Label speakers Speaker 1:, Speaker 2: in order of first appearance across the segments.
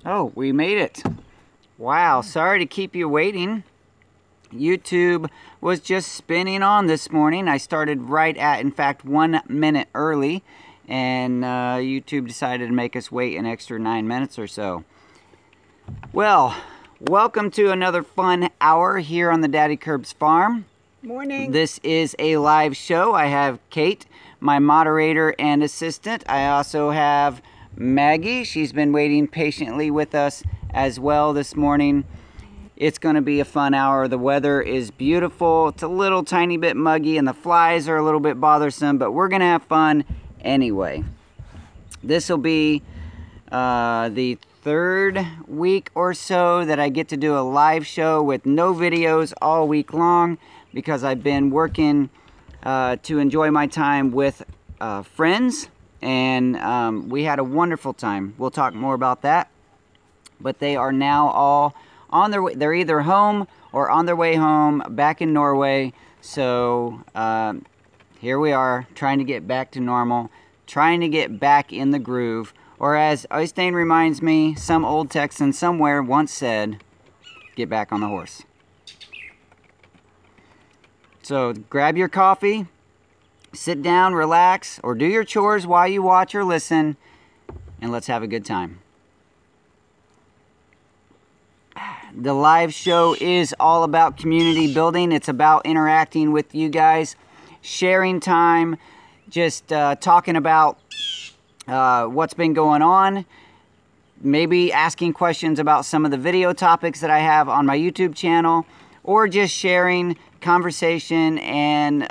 Speaker 1: Oh, we made it. Wow, sorry to keep you waiting. YouTube was just spinning on this morning. I started right at, in fact, 1 minute early, and YouTube decided to make us wait an extra 9 minutes or so. Well, welcome to another fun hour here on the Daddykirbs Farm.
Speaker 2: Morning.
Speaker 1: This is a live show. I have Kate, my moderator and assistant. I also have Maggie. She's been waiting patiently with us as well this morning. It's going to be a fun hour. The weather is beautiful. It's a little tiny bit muggy and the flies are a little bit bothersome, but we're going to have fun anyway. This will be the third week or so that I get to do a live show with no videos all week long because I've been working to enjoy my time with friends. And we had a wonderful time. We'll talk more about that. But they are now all on their way. They're either home or on their way home back in Norway. So here we are trying to get back to normal, trying to get back in the groove. Or as Øystein reminds me, some old Texan somewhere once said, get back on the horse. So grab your coffee. Sit down, relax, or do your chores while you watch or listen, and let's have a good time. The live show is all about community building. It's about interacting with you guys, sharing time, just talking about what's been going on, maybe asking questions about some of the video topics that I have on my YouTube channel, or just sharing conversation and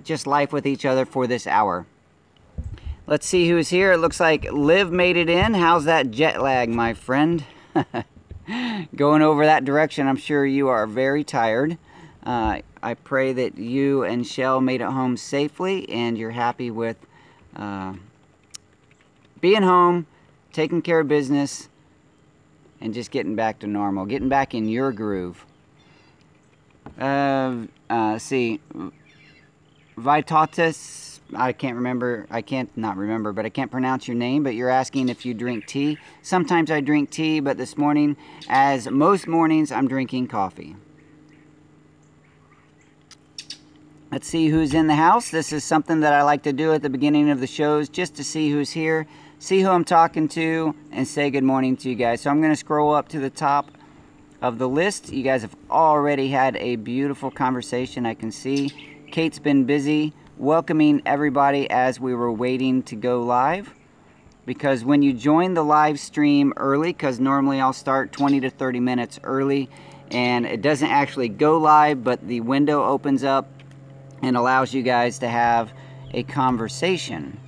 Speaker 1: just life with each other for this hour. Let's see who's here. It looks like Liv made it in. How's that jet lag, my friend? Going over that direction, I'm sure you are very tired. I pray that you and Shell made it home safely and you're happy with being home, taking care of business, and just getting back to normal, getting back in your groove. See, Vitatis, I can't remember, not remember, but I can't pronounce your name, but you're asking if you drink tea. Sometimes I drink tea, but this morning, as most mornings, I'm drinking coffee. Let's see who's in the house. This is something that I like to do at the beginning of the shows, just to see who's here, see who I'm talking to, and say good morning to you guys. So I'm going to scroll up to the top of the list. You guys have already had a beautiful conversation, I can see. Kate's been busy welcoming everybody as we were waiting to go live, because when you join the live stream early, because normally I'll start 20 to 30 minutes early and it doesn't actually go live, but the window opens up and allows you guys to have a conversation,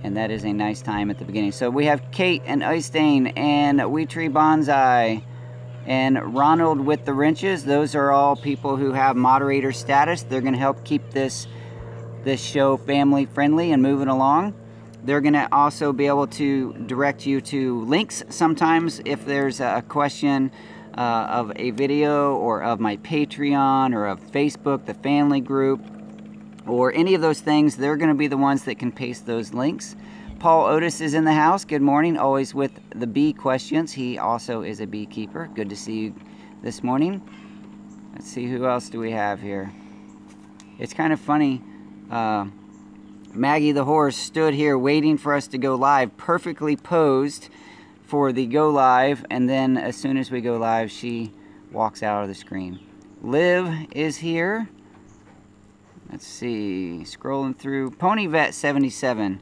Speaker 1: and that is a nice time at the beginning. So we have Kate and Øystein and We Tree Bonsai and Ronald with the wrenches. Those are all people who have moderator status. They're going to help keep this show family friendly and moving along. They're going to also be able to direct you to links sometimes if there's a question of a video or of my Patreon or of Facebook, the family group, or any of those things. They're going to be the ones that can paste those links. Paul Otis is in the house. Good morning, always with the bee questions. He also is a beekeeper. Good to see you this morning. Let's see, who else do we have here? It's kind of funny. Maggie the horse stood here waiting for us to go live, perfectly posed for the go live, and then as soon as we go live, she walks out of the screen. Liv is here. Let's see, scrolling through. Pony Vet 77.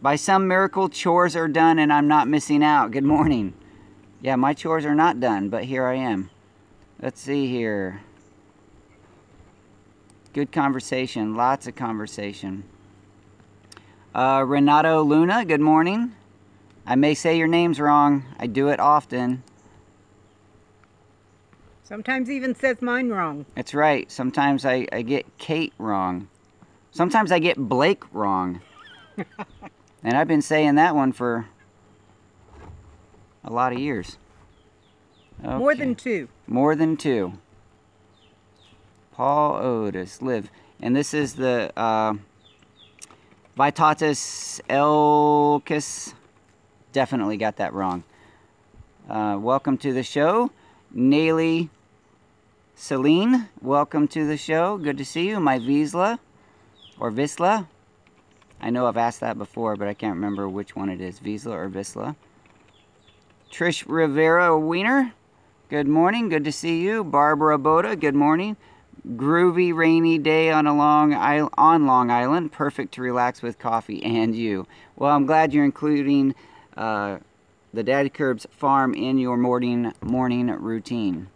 Speaker 1: By some miracle, chores are done and I'm not missing out. Good morning. Yeah, my chores are not done, but here I am. Let's see here. Good conversation, lots of conversation. Renato Luna, good morning. I may say your names wrong. I do it often.
Speaker 2: Sometimes even says mine wrong.
Speaker 1: That's right. Sometimes I get Kate wrong. Sometimes I get Blake wrong. And I've been saying that one for a lot of years. Okay.
Speaker 2: More than two.
Speaker 1: More than two. Paul Otis, Liv. And this is the Vitatis Elkins. Definitely got that wrong. Welcome to the show. Nayli Celine, welcome to the show. Good to see you. My Visla, or Visla. I know I've asked that before, but I can't remember which one it is, Visla or Visla. Trish Rivera Weiner, good morning. Good to see you. Barbara Boda, good morning. Groovy rainy day on Long Island. Perfect to relax with coffee and you. Well, I'm glad you're including the Daddykirbs Farm in your morning routine.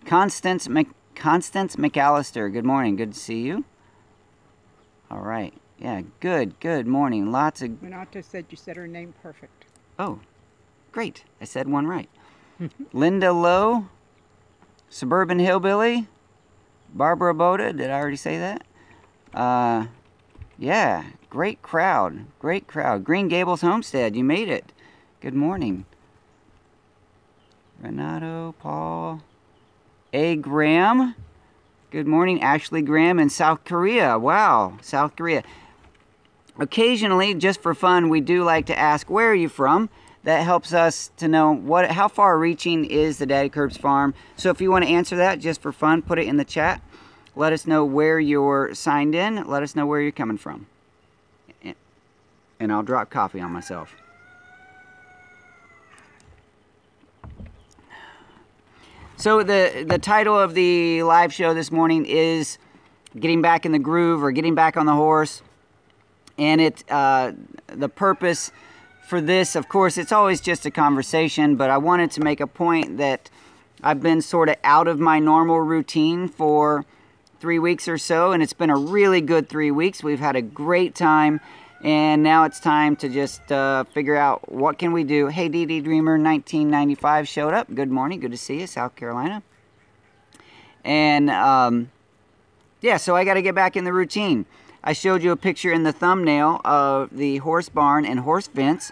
Speaker 1: Constance McAllister, good morning. Good to see you. All right. Yeah, good morning. Lots of...
Speaker 2: Renata said you said her name perfect.
Speaker 1: Oh, great. I said one right. Linda Lowe, Suburban Hillbilly, Barbara Boda, did I already say that? Yeah, great crowd. Green Gables Homestead, you made it. Good morning. Renato, Paul, A. Graham. Good morning, Ashley Graham in South Korea. Wow, South Korea. Occasionally, just for fun, we do like to ask, where are you from? That helps us to know how far reaching is the Daddykirbs Farm. So if you want to answer that just for fun, put it in the chat. Let us know where you're signed in. Let us know where you're coming from. And I'll drop coffee on myself. So the title of the live show this morning is Getting Back in the Groove, or Getting Back on the Horse. And the purpose for this, of course, it's always just a conversation, but I wanted to make a point that I've been sort of out of my normal routine for 3 weeks or so, and it's been a really good 3 weeks. We've had a great time, and now it's time to just figure out what can we do. Hey, DD Dreamer 1995 showed up. Good morning. Good to see you, South Carolina. And, yeah, so I got to get back in the routine. I showed you a picture in the thumbnail of the horse barn and horse fence.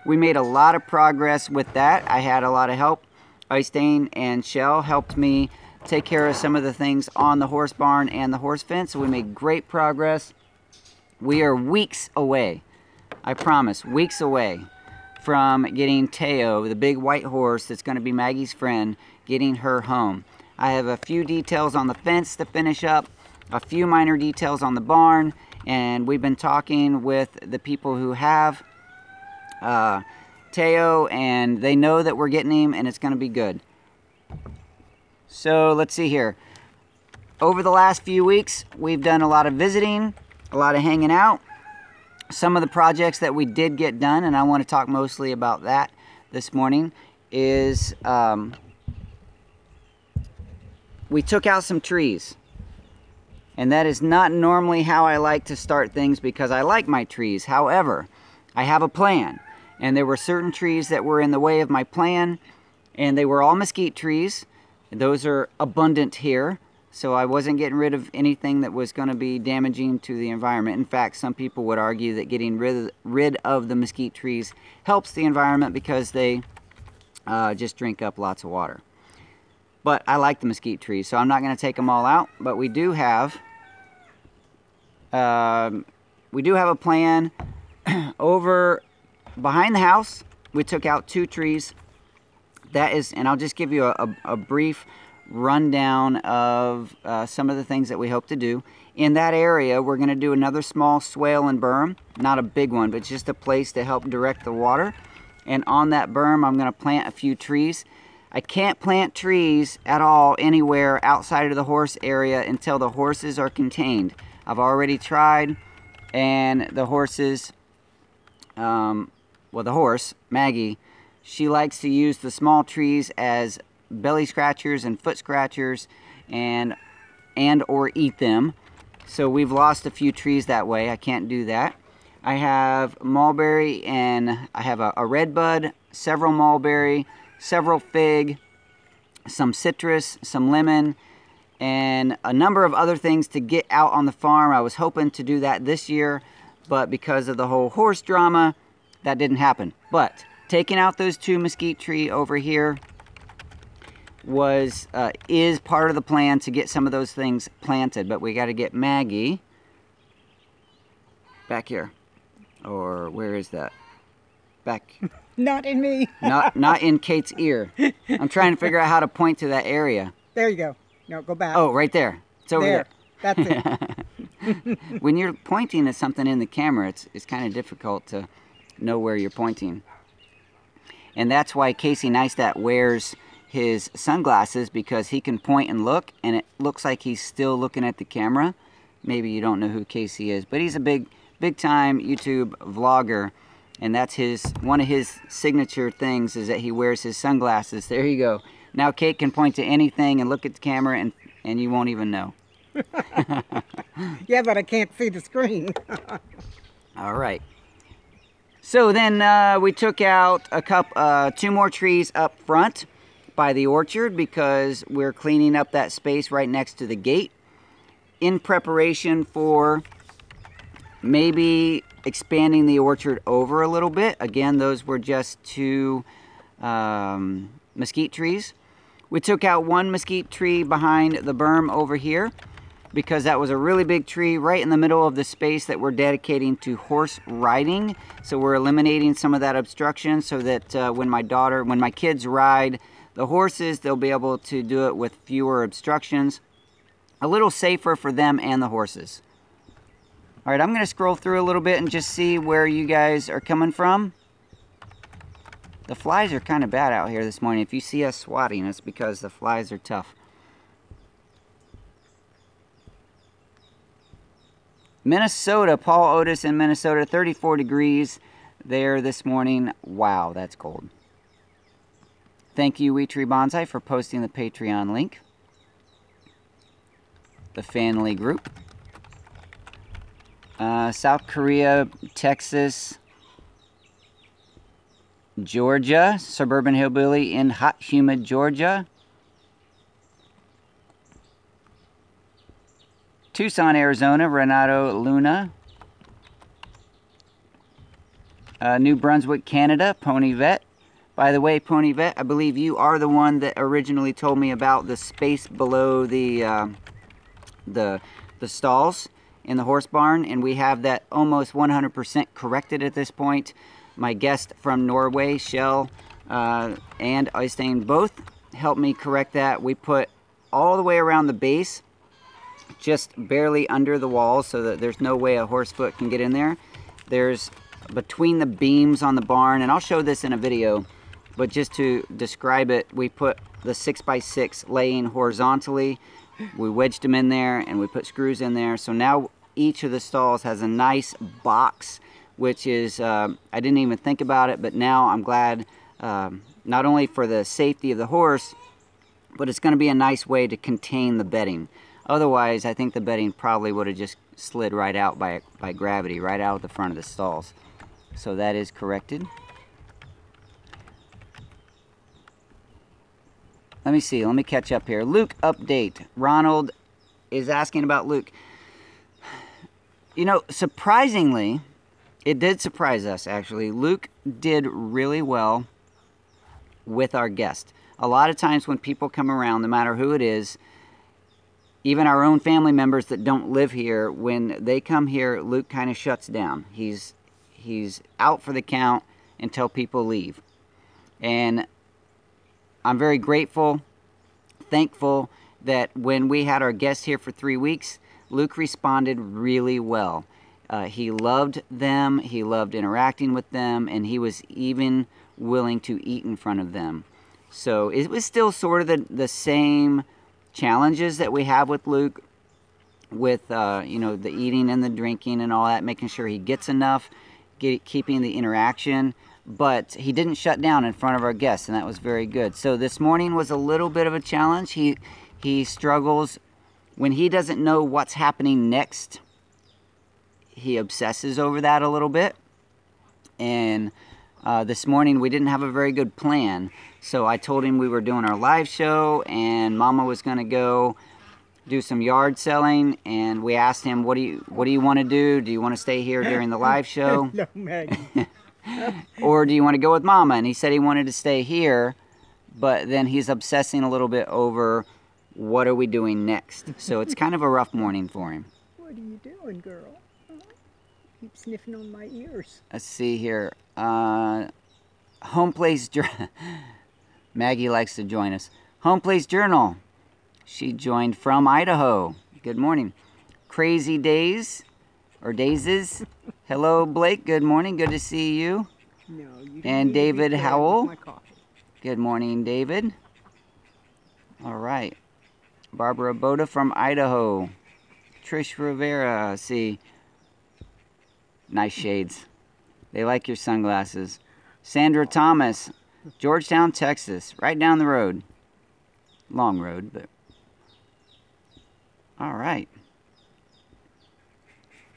Speaker 1: We made a lot of progress with that. I had a lot of help. Øystein and Shell helped me take care of some of the things on the horse barn and the horse fence. So we made great progress. We are weeks away, I promise, weeks away from getting Teo, the big white horse that's going to be Maggie's friend, getting her home. I have a few details on the fence to finish up, a few minor details on the barn, and we've been talking with the people who have Teo, and they know that we're getting him, and it's going to be good. So let's see here. Over the last few weeks, we've done a lot of visiting, a lot of hanging out. Some of the projects that we did get done, and I want to talk mostly about that this morning, is we took out some trees. And that is not normally how I like to start things, because I like my trees. However, I have a plan. And there were certain trees that were in the way of my plan, and they were all mesquite trees. Those are abundant here. So I wasn't getting rid of anything that was going to be damaging to the environment. In fact, some people would argue that getting rid of the mesquite trees helps the environment because they just drink up lots of water. But I like the mesquite trees, so I'm not going to take them all out. But we do have a plan over behind the house. We took out 2 trees. That is, and I'll just give you a brief rundown of some of the things that we hope to do. In that area, we're going to do another small swale and berm. Not a big one, but just a place to help direct the water. And on that berm, I'm going to plant a few trees. I can't plant trees at all anywhere outside of the horse area until the horses are contained. I've already tried, and the horses, well, the horse, Maggie, she likes to use the small trees as belly scratchers and foot scratchers and or eat them. So we've lost a few trees that way. I can't do that. I have mulberry, and I have a red bud, several mulberry, several fig, some citrus, some lemon, and a number of other things to get out on the farm. I was hoping to do that this year, but because of the whole horse drama, that didn't happen. But taking out those 2 mesquite trees over here is part of the plan to get some of those things planted. But we got to get Maggie back here, or where is that? back.
Speaker 2: Not in me.
Speaker 1: Not in Kate's ear. I'm trying to figure out how to point to that area.
Speaker 2: There you go. No, go back.
Speaker 1: Oh, right there. It's over there.
Speaker 2: That's it.
Speaker 1: When you're pointing at something in the camera, it's kind of difficult to know where you're pointing. And that's why Casey Neistat wears his sunglasses, because he can point and look, and it looks like he's still looking at the camera. Maybe you don't know who Casey is, but he's a big time YouTube vlogger, and that's one of his signature things is that he wears his sunglasses. There you go. Now Kate can point to anything and look at the camera, and you won't even know.
Speaker 2: Yeah, but I can't see the screen.
Speaker 1: All right. So then we took out two more trees up front by the orchard, because we're cleaning up that space right next to the gate in preparation for maybe expanding the orchard over a little bit. Again, those were just two mesquite trees. We took out one mesquite tree behind the berm over here, because that was a really big tree right in the middle of the space that we're dedicating to horse riding. So we're eliminating some of that obstruction, so that when my kids ride the horses, they'll be able to do it with fewer obstructions. A little safer for them and the horses. All right, I'm going to scroll through a little bit and just see where you guys are coming from. The flies are kind of bad out here this morning. If you see us swatting, it's because the flies are tough. Minnesota, Paul Otis in Minnesota, 34 degrees there this morning. Wow, that's cold. Thank you, We Tree Bonsai, for posting the Patreon link. The Fanily group. South Korea, Texas, Georgia, Suburban Hillbilly in hot, humid Georgia. Tucson, Arizona, Renato Luna. New Brunswick, Canada, Pony Vet. By the way, Pony Vet, I believe you are the one that originally told me about the space below the stalls in the horse barn, and we have that almost 100% corrected at this point. My guest from Norway, Shell, and Øystein both helped me correct that. We put all the way around the base, just barely under the wall, so that there's no way a horse foot can get in there. There's between the beams on the barn, and I'll show this in a video, but just to describe it, we put the 6x6 laying horizontally. We wedged them in there, and we put screws in there. So now each of the stalls has a nice box, which is, I didn't even think about it, but now I'm glad, not only for the safety of the horse, but it's going to be a nice way to contain the bedding. Otherwise, I think the bedding probably would have just slid right out by gravity, right out the front of the stalls. So that is corrected. Let me see. Let me catch up here. Luke update. Ronald is asking about Luke. You know, surprisingly, it did surprise us, actually. Luke did really well with our guest. A lot of times when people come around, no matter who it is, even our own family members that don't live here, when they come here, Luke kind of shuts down. He's out for the count until people leave. And I'm very grateful, thankful that when we had our guest here for 3 weeks, Luke responded really well. He loved them, he loved interacting with them, and he was even willing to eat in front of them. So it was still sort of the same challenges that we have with Luke, with you know, the eating and the drinking and all that, making sure he gets enough, keeping the interaction. But he didn't shut down in front of our guests, and that was very good. So this morning was a little bit of a challenge. He struggles when he doesn't know what's happening next. He obsesses over that a little bit. And this morning we didn't have a very good plan. So I told him we were doing our live show, and Mama was going to go do some yard selling, and we asked him, what do you want to do? Do you want to stay here during the live show?
Speaker 2: No, Maggie.
Speaker 1: Or do you want to go with Mama? And he said he wanted to stay here, but then he's obsessing a little bit over what are we doing next. So it's kind of a rough morning for him.
Speaker 2: What are you doing, girl? Keep sniffing on my ears.
Speaker 1: Let's see here. Home Place Journal. Maggie likes to join us. Home Place Journal. She joined from Idaho. Good morning. Crazy Days or Dazes. Hello, Blake. Good morning. Good to see you.
Speaker 2: No, you
Speaker 1: and David Howell.
Speaker 2: Good
Speaker 1: Good morning, David. All right. Barbara Boda from Idaho. Trish Rivera. See. Nice shades. They like your sunglasses. Sandra Thomas. Georgetown, Texas. Right down the road. Long road, but. All right.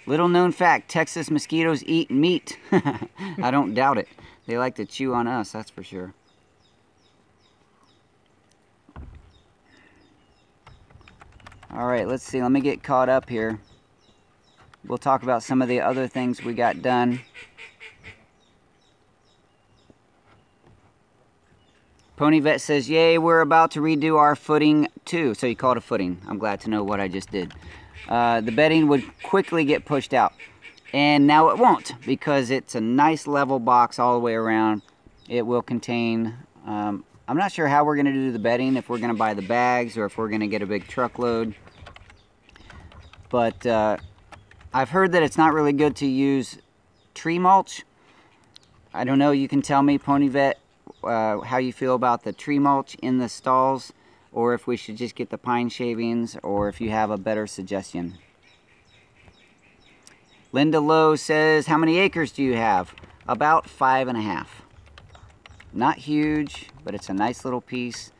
Speaker 1: Little known fact, Texas mosquitoes eat meat. I don't doubt it. They like to chew on us, that's for sure. All right, let's see. Let me get caught up here. We'll talk about some of the other things we got done. Pony Vet says, yay, we're about to redo our footing too. So you call it a footing. I'm glad to know what I just did. The bedding would quickly get pushed out. And now it won't, because it's a nice level box all the way around. It will contain, I'm not sure how we're going to do the bedding, if we're going to buy the bags or if we're going to get a big truckload. But I've heard that it's not really good to use tree mulch. I don't know, you can tell me, Pony Vet, how you feel about the tree mulch in the stalls, or if we should just get the pine shavings, or if you have a better suggestion. Linda Lowe says, how many acres do you have? About 5.5. Not huge, but it's a nice little piece.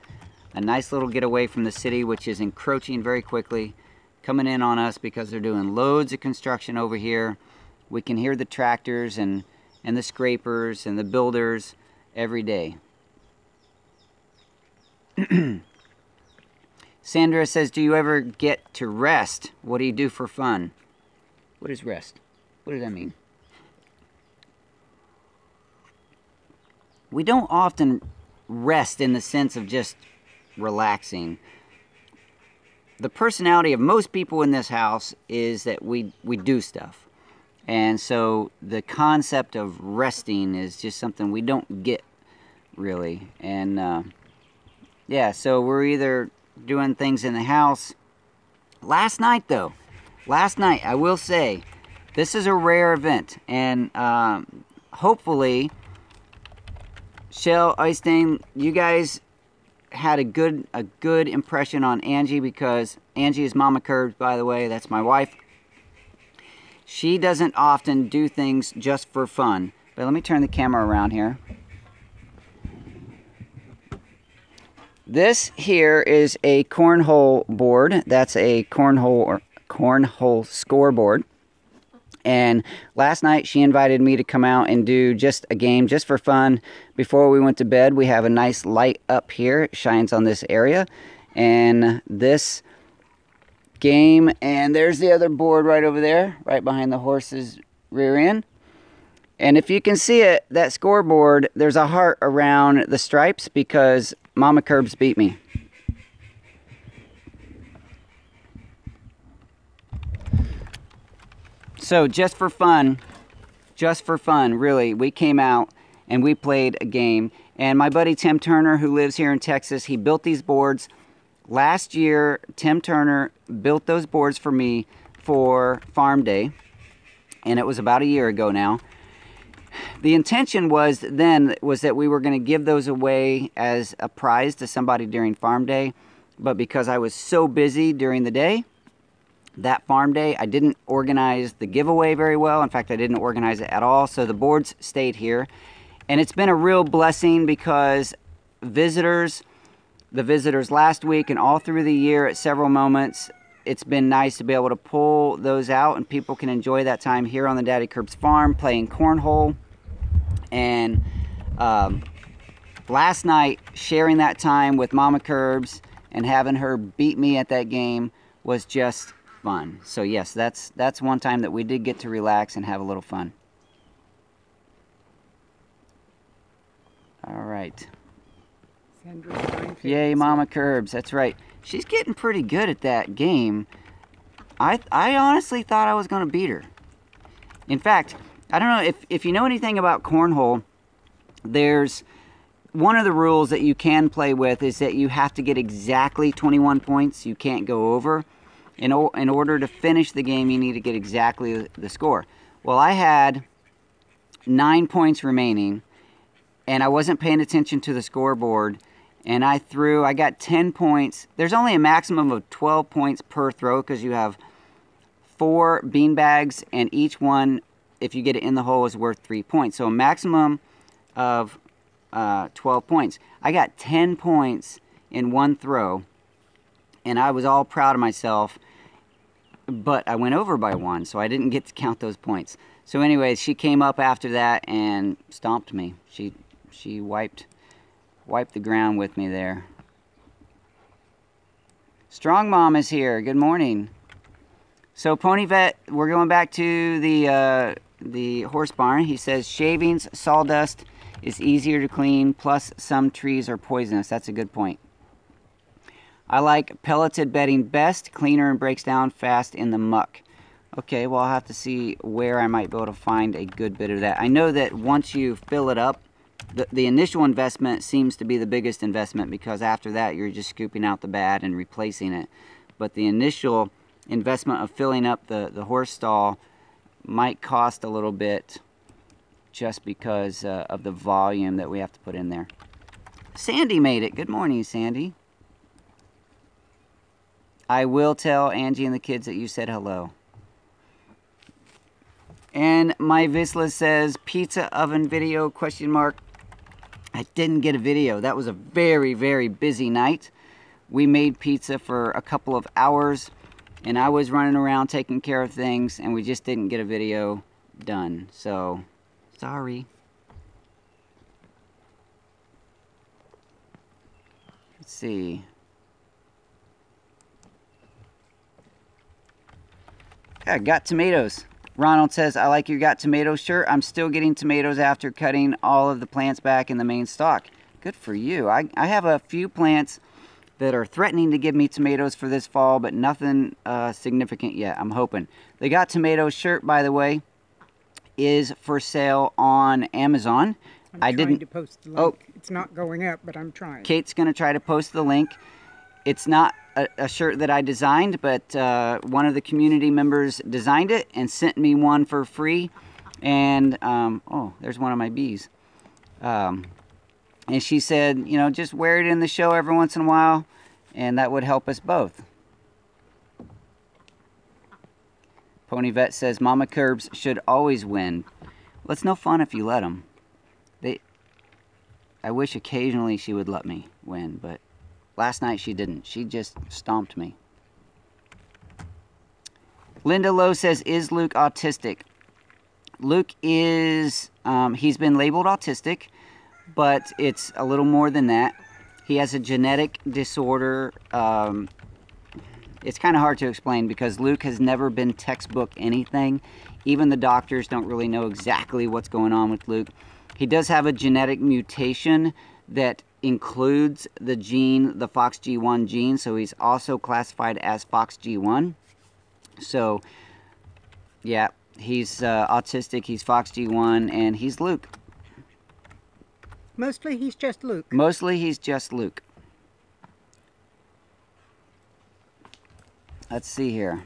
Speaker 1: A nice little getaway from the city, which is encroaching very quickly, coming in on us because they're doing loads of construction over here. We can hear the tractors and the scrapers and the builders every day. Sandra says, do you ever get to rest? What do you do for fun? What is rest? What does that mean? We don't often rest in the sense of just relaxing. The personality of most people in this house is that we do stuff. And so the concept of resting is just something we don't get, really. And yeah, so we're either doing things in the house. Last night, though, I will say, this is a rare event. And hopefully, Shell, Øystein, you guys had a good impression on Angie, because Angie is Mama Curbs, by the way. That's my wife. She doesn't often do things just for fun. But let me turn the camera around here. This here is a cornhole board. That's a cornhole scoreboard. And last night she invited me to come out and do just a game just for fun. Before we went to bed, we have a nice light up here. It shines on this area. And this game, and there's the other board right over there, right behind the horse's rear end. And if you can see it, that scoreboard, there's a heart around the stripes because Mama Curbs beat me. So just for fun, really, we came out and we played a game. And my buddy Tim Turner, who lives here in Texas, he built these boards. Last year, Tim Turner built those boards for me for Farm Day. And it was about a year ago now. The intention was that we were going to give those away as a prize to somebody during Farm Day. But because I was so busy during the day, that Farm Day, I didn't organize the giveaway very well. In fact, I didn't organize it at all. So the boards stayed here. And it's been a real blessing because the visitors last week and all through the year at several moments, it's been nice to be able to pull those out and people can enjoy that time here on the Daddykirbs Farm playing cornhole. And last night, sharing that time with Mama Curbs and having her beat me at that game was just fun. So yes, that's one time that we did get to relax and have a little fun. All right. Yay, Mama Curbs. That's right. She's getting pretty good at that game. I honestly thought I was going to beat her. In fact, I don't know if you know anything about cornhole, there's one of the rules that you can play with is that you have to get exactly 21 points. You can't go over. In order to finish the game, you need to get exactly the score. Well, I had 9 points remaining, and I wasn't paying attention to the scoreboard, and I got 10 points. There's only a maximum of 12 points per throw because you have 4 bean bags, and each one, if you get it in the hole, is worth 3 points. So a maximum of 12 points. I got 10 points in one throw, and I was all proud of myself, but I went over by 1, so I didn't get to count those points. So anyways, she came up after that and stomped me. She wiped the ground with me there. Strong Mom is here. Good morning. So Pony Vet, we're going back to the horse barn. He says shavings, sawdust is easier to clean, plus some trees are poisonous. That's a good point. I like pelleted bedding best, cleaner and breaks down fast in the muck. Okay, well, I'll have to see where I might be able to find a good bit of that. I know that once you fill it up, the initial investment seems to be the biggest investment, because after that you're just scooping out the bad and replacing it. But the initial investment of filling up the horse stall might cost a little bit just because of the volume that we have to put in there. Sandy made it. Good morning, Sandy. I will tell Angie and the kids that you said hello. And my Visla says pizza oven video ? I didn't get a video. That was a very, very busy night. We made pizza for a couple of hours, and I was running around taking care of things, and we just didn't get a video done. So, sorry. Let's see. I got tomatoes. Ronald says, I like your got tomatoes shirt. I'm still getting tomatoes after cutting all of the plants back in the main stalk. Good for you. I have a few plants that are threatening to give me tomatoes for this fall, but nothing significant yet. I'm hoping. The got tomatoes shirt, by the way, is for sale on Amazon.
Speaker 2: I'm trying to post the link. Oh, it's not going up, but I'm trying.
Speaker 1: Kate's going to try to post the link. It's not a shirt that I designed, but one of the community members designed it and sent me one for free. And, oh, there's one of my bees. And she said, you know, just wear it in the show every once in a while, and that would help us both. Pony Vet says, Mama Curbs should always win. Well, it's no fun if you let them. I wish occasionally she would let me win, but last night she didn't. She just stomped me. Linda Lowe says, is Luke autistic? Luke is, he's been labeled autistic, but it's a little more than that. He has a genetic disorder. It's kind of hard to explain because Luke has never been textbook anything. Even the doctors don't really know exactly what's going on with Luke. He does have a genetic mutation that includes the gene, the FOXG1 gene, so he's also classified as FOXG1. So, yeah, he's autistic, he's FOXG1, and he's Luke.
Speaker 2: Mostly he's just Luke.
Speaker 1: Mostly he's just Luke. Let's see here.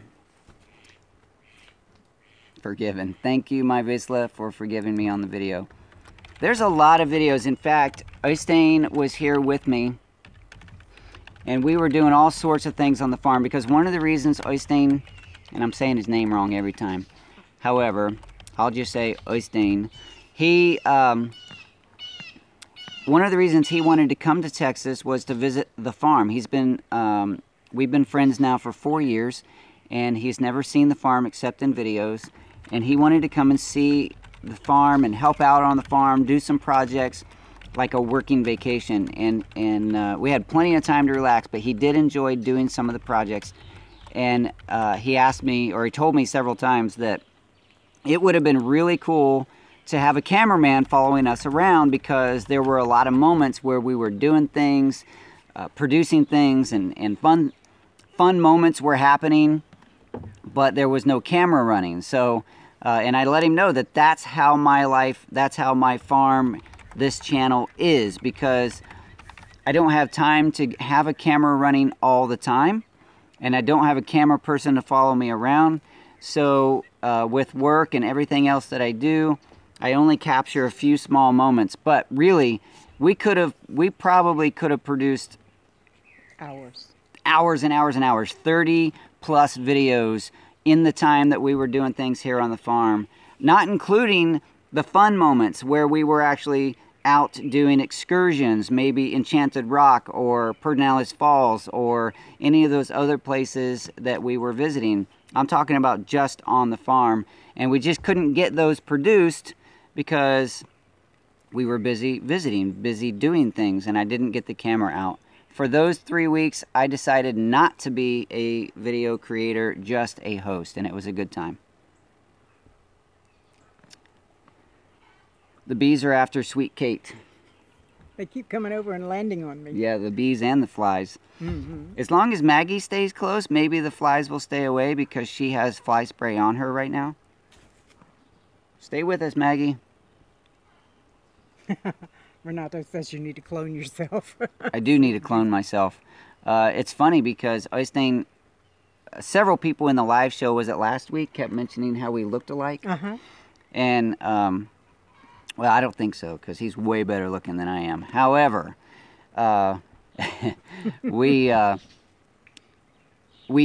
Speaker 1: Forgiven. Thank you, my Visla, for forgiving me on the video. There's a lot of videos. In fact, Øystein was here with me, and we were doing all sorts of things on the farm, because one of the reasons Øystein, and I'm saying his name wrong every time, however, I'll just say Øystein, he, one of the reasons he wanted to come to Texas was to visit the farm. He's been, we've been friends now for 4 years, and he's never seen the farm except in videos, and he wanted to come and see the farm and help out on the farm, do some projects like a working vacation, and we had plenty of time to relax, but he did enjoy doing some of the projects. And he asked me, or he told me several times, that it would have been really cool to have a cameraman following us around, because there were a lot of moments where we were doing things, producing things, and fun moments were happening, but there was no camera running. So And I let him know that that's how my life, that's how my farm, this channel is, because I don't have time to have a camera running all the time, and I don't have a camera person to follow me around. So with work and everything else that I do, I only capture a few small moments. But really, we probably could have produced hours and hours and hours, 30 plus videos in the time that we were doing things here on the farm, not including the fun moments where we were actually out doing excursions, maybe Enchanted Rock or Pedernales Falls or any of those other places that we were visiting. I'm talking about just on the farm, and we just couldn't get those produced because we were busy visiting, busy doing things, and I didn't get the camera out. For those 3 weeks, I decided not to be a video creator, just a host, and it was a good time. The bees are after Sweet Kate.
Speaker 2: They keep coming over and landing on me.
Speaker 1: Yeah, the bees and the flies.
Speaker 2: Mm-hmm.
Speaker 1: As long as Maggie stays close, maybe the flies will stay away because she has fly spray on her right now. Stay with us, Maggie.
Speaker 2: Renato says you need to clone yourself.
Speaker 1: I do need to clone myself. It's funny because Øystein, several people in the live show, was it last week, kept mentioning how we looked alike.
Speaker 2: Uh-huh.
Speaker 1: And, well, I don't think so, because he's way better looking than I am. However, we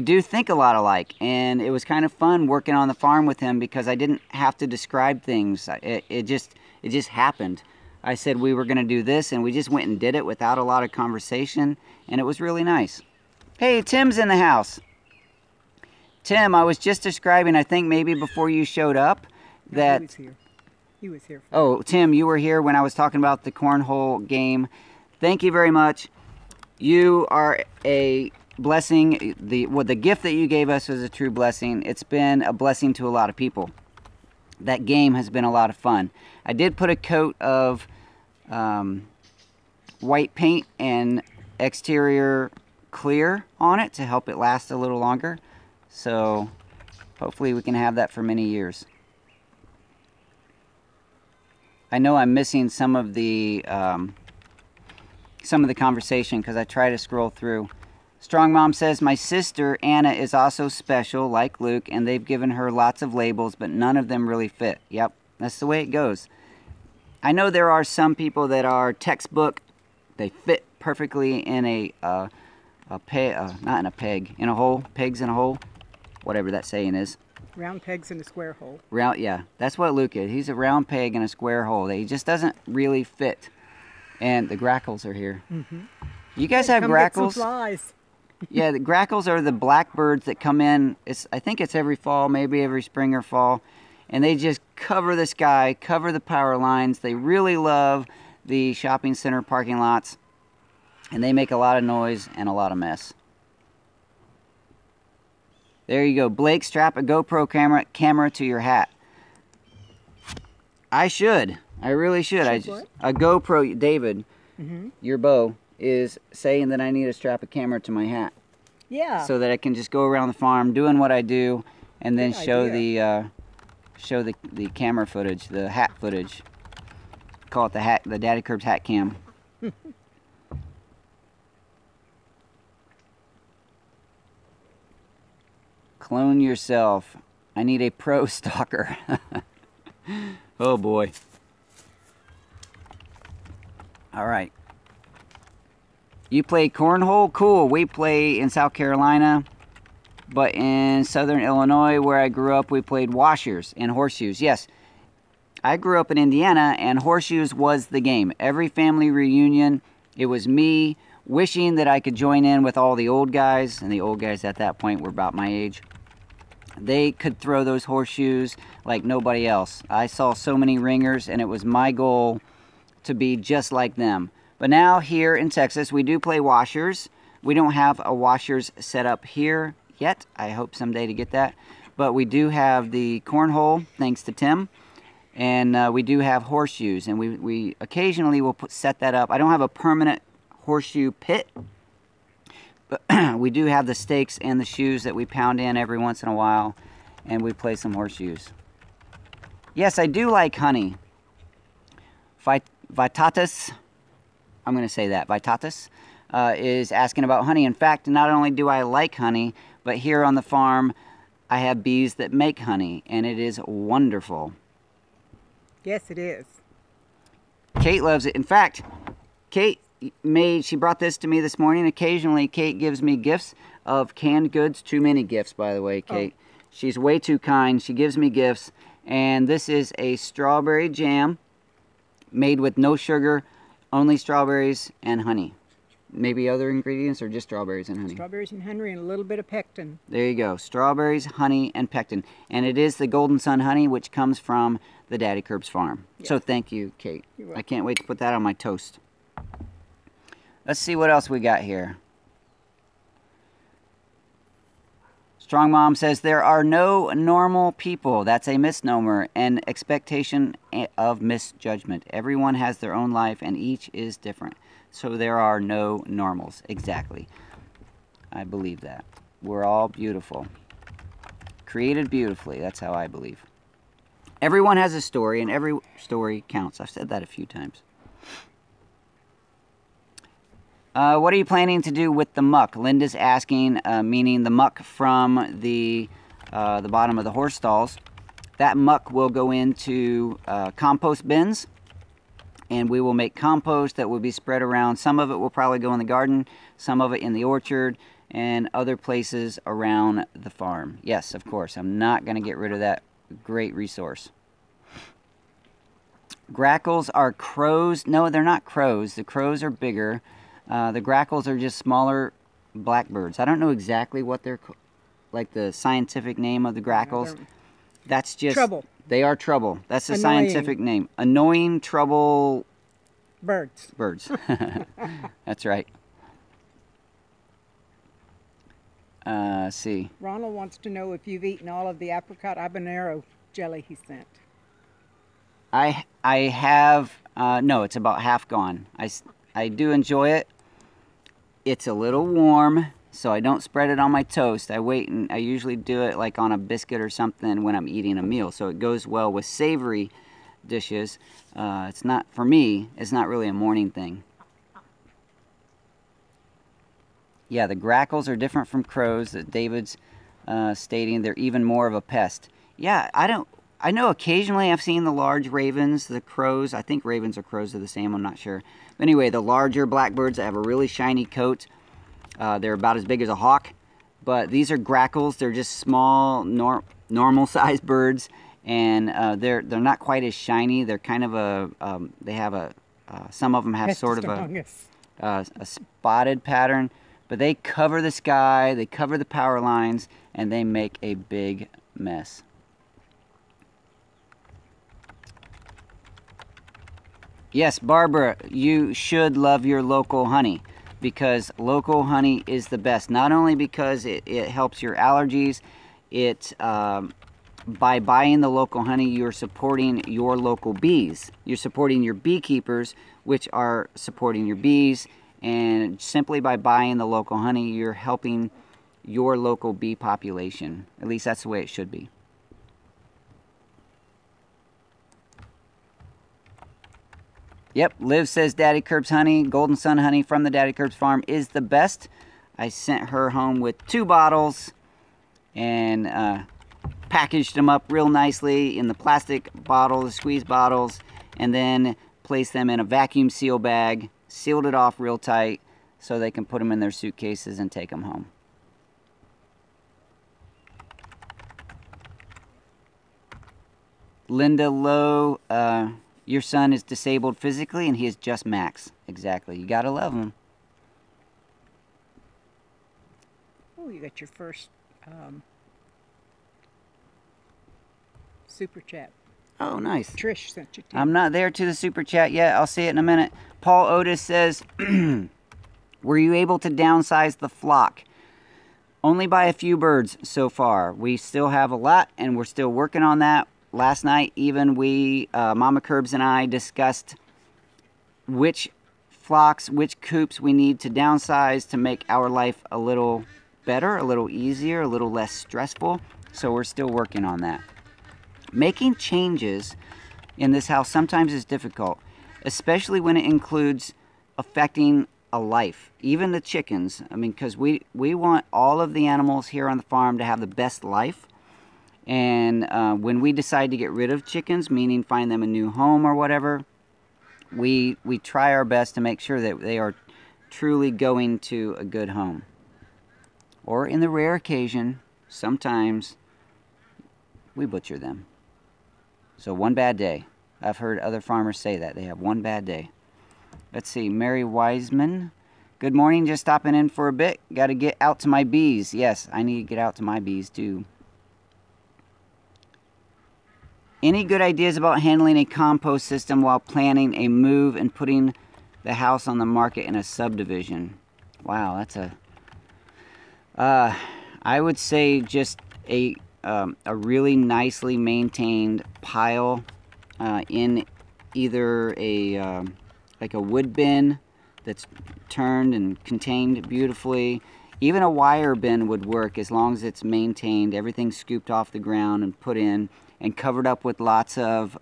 Speaker 1: do think a lot alike, and it was kind of fun working on the farm with him because I didn't have to describe things. It just happened. I said we were going to do this, and we just went and did it without a lot of conversation, and it was really nice. Hey, Tim's in the house. Tim, I was just describing, I think maybe before you showed up, that...
Speaker 2: No, he was here. He was here.
Speaker 1: Oh, Tim, you were here when I was talking about the cornhole game. Thank you very much. You are a blessing. The gift that you gave us was a true blessing. It's been a blessing to a lot of people. That game has been a lot of fun. I did put a coat of white paint and exterior clear on it to help it last a little longer. So hopefully we can have that for many years. I know I'm missing some of the conversation because I try to scroll through. Strong Mom says, my sister Anna is also special like Luke, and they've given her lots of labels, but none of them really fit. Yep, that's the way it goes. I know there are some people that are textbook. They fit perfectly in not in a peg, in a hole, pegs in a hole, whatever that saying is.
Speaker 2: Round pegs in a square hole.
Speaker 1: Yeah, that's what Luke is. He's a round peg in a square hole. He just doesn't really fit. And the grackles are here.
Speaker 2: Mm-hmm.
Speaker 1: You guys have grackles?
Speaker 2: Some flies.
Speaker 1: Yeah, the grackles are the blackbirds that come in. I think it's every fall, maybe every spring or fall. And they just cover the sky, cover the power lines. They really love the shopping center parking lots. And they make a lot of noise and a lot of mess. There you go. Blake, strap a GoPro camera to your hat. I should. I really should. A GoPro, David, your beau, is saying that I need to strap a camera to my hat.
Speaker 2: Yeah.
Speaker 1: So that I can just go around the farm doing what I do, and then show the camera footage, the hat footage. Call it the Daddykirbs hat cam. Clone yourself. I need a pro stalker. Oh boy. All right. You play cornhole? Cool. We play in South Carolina, but in Southern Illinois, where I grew up, we played washers and horseshoes. Yes, I grew up in Indiana, and horseshoes was the game. Every family reunion, it was me wishing that I could join in with all the old guys, and the old guys at that point were about my age. They could throw those horseshoes like nobody else. I saw so many ringers, and it was my goal to be just like them. But now here in Texas, we do play washers. We don't have a washers set up here yet. I hope someday to get that. But we do have the cornhole, thanks to Tim. And we do have horseshoes, and we occasionally will set that up. I don't have a permanent horseshoe pit, but we do have the stakes and the shoes that we pound in every once in a while, and we play some horseshoes. Yes, I do like honey. Vitatus, I'm going to say that, Vitatus, is asking about honey. In fact, not only do I like honey, but here on the farm, I have bees that make honey, and it is wonderful.
Speaker 2: Yes, it is.
Speaker 1: Kate loves it. In fact, Kate she brought this to me this morning. Occasionally, Kate gives me gifts of canned goods. Too many gifts, by the way, Kate. Oh. She's way too kind. She gives me gifts. And this is a strawberry jam made with no sugar, only strawberries and honey. Maybe other ingredients or just strawberries and honey?
Speaker 2: Strawberries and honey and a little bit of pectin.
Speaker 1: There you go. Strawberries, honey, and pectin. And it is the Golden Sun honey, which comes from the Daddykirbs Farm. Yes. So thank you, Kate. I can't wait to put that on my toast. Let's see what else we got here. Strong Mom says, there are no normal people. That's a misnomer and expectation of misjudgment. Everyone has their own life and each is different. So there are no normals. Exactly. I believe that. We're all beautiful. Created beautifully. That's how I believe. Everyone has a story and every story counts. I've said that a few times. What are you planning to do with the muck? Linda's asking, meaning the muck from the bottom of the horse stalls. That muck will go into compost bins, and we will make compost that will be spread around. Some of it will probably go in the garden, some of it in the orchard, and other places around the farm. Yes, of course, I'm not going to get rid of that great resource. Grackles are crows. No, they're not crows. The crows are bigger. The grackles are just smaller blackbirds. I don't know exactly what they're, like the scientific name of the grackles. That's just... Trouble. They are trouble. That's the scientific name. Annoying trouble...
Speaker 2: Birds.
Speaker 1: Birds. That's right. See.
Speaker 2: Ronald wants to know if you've eaten all of the apricot habanero jelly he sent.
Speaker 1: I have... no, it's about half gone. I do enjoy it. It's a little warm, so I don't spread it on my toast. I wait, and I usually do it like on a biscuit or something when I'm eating a meal. So it goes well with savory dishes. It's not, for me, it's not really a morning thing. Yeah, the grackles are different from crows that David's stating. They're even more of a pest. Yeah, I know occasionally I've seen the large ravens, the crows. I think ravens or crows are the same, I'm not sure. But anyway, the larger blackbirds that have a really shiny coat, they're about as big as a hawk. But these are grackles. They're just small, normal-sized birds, and they're not quite as shiny. They're kind of a, they have a, some of them have sort of a spotted pattern. But they cover the sky, they cover the power lines, and they make a big mess. Yes, Barbara, you should love your local honey because local honey is the best. Not only because it helps your allergies, by buying the local honey, you're supporting your local bees. You're supporting your beekeepers, which are supporting your bees. And simply by buying the local honey, you're helping your local bee population. At least that's the way it should be. Yep, Liv says Daddykirbs honey, Golden Sun honey from the Daddykirbs Farm is the best. I sent her home with 2 bottles and packaged them up real nicely in the plastic bottles, the squeeze bottles, and then placed them in a vacuum seal bag, sealed it off real tight so they can put them in their suitcases and take them home. Linda Lowe, your son is disabled physically and he is just Max. Exactly. You gotta love him.
Speaker 2: Oh, you got your first super chat.
Speaker 1: Oh, nice.
Speaker 2: Trish sent you.
Speaker 1: I'm not there to the super chat yet. I'll see it in a minute. Paul Otis says, were you able to downsize the flock? Only by a few birds so far. We still have a lot and we're still working on that. Last night, even Mama Kirbs and I discussed which flocks, which coops we need to downsize to make our life a little better, a little easier, a little less stressful. So we're still working on that. Making changes in this house sometimes is difficult, especially when it includes affecting a life, even the chickens. I mean, because we want all of the animals here on the farm to have the best life. And when we decide to get rid of chickens, meaning find them a new home or whatever, we try our best to make sure that they are truly going to a good home. Or in the rare occasion, sometimes we butcher them. So one bad day. I've heard other farmers say that. They have one bad day. Let's see, Mary Wiseman. Good morning, just stopping in for a bit. Got to get out to my bees. Yes, I need to get out to my bees too. Any good ideas about handling a compost system while planning a move and putting the house on the market in a subdivision? Wow, that's a... I would say just a really nicely maintained pile in either a like a wood bin that's turned and contained beautifully. Even a wire bin would work as long as it's maintained, everything's scooped off the ground and put in and covered up with lots of